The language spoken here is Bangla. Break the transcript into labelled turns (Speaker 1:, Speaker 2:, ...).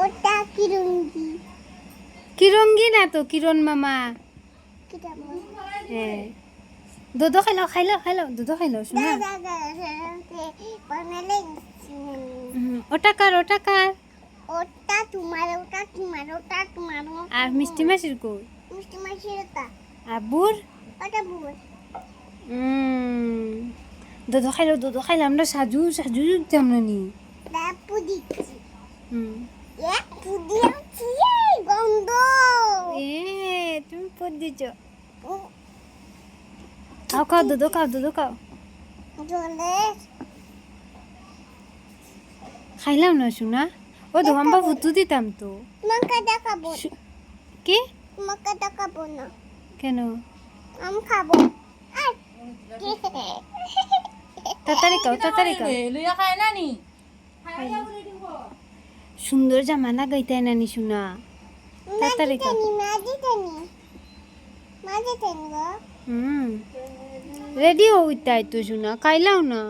Speaker 1: ওটা কিরঙ্গি।
Speaker 2: কিরঙ্গি না তো, কিরণ মামা।
Speaker 1: কিটা
Speaker 2: হ্যাঁ, দুধ খাইলো খাইলো খাইলো, দুধ খাইলো শোনা। ওটা কার, ওটা কার?
Speaker 1: ওটা তোমার, ওটা তোমার, ওটা তোমার।
Speaker 2: আর মিষ্টি মাসির কই?
Speaker 1: মিষ্টি মাসির ওটা।
Speaker 2: আবুর?
Speaker 1: ওটা বুর।
Speaker 2: দুধ খাইলো, দুধ খাইলো, আমরা সাজু সাজু উঠতাম না নি।
Speaker 1: বাপু দিচ্ছি।
Speaker 2: হুম।
Speaker 1: এক পুদি আনছি, গন্ধ।
Speaker 2: এ তুমি পদ দিছ। খাও খাও, দুধ খাও, দুধ খাও।
Speaker 1: জলে
Speaker 2: খাইলাম না শোনা। ও তো আমরা ফুটু দিতাম তো।
Speaker 1: তোমাকে দেখাবো।
Speaker 2: কি?
Speaker 1: তোমাকে দেখাবো না।
Speaker 2: কেন?
Speaker 1: আমি খাবো।
Speaker 2: তাড়াতাড়ি খাও, তাড়াতাড়ি খাও।
Speaker 3: লইয়া খায় না নি?
Speaker 2: সুন্দর জামা লাগাইতে নানি শোনা। তাড়াতাড়ি খাও।
Speaker 1: মাঝি টানি গো।
Speaker 2: রেডি হইতাই তো শোনা, খাইলাও না।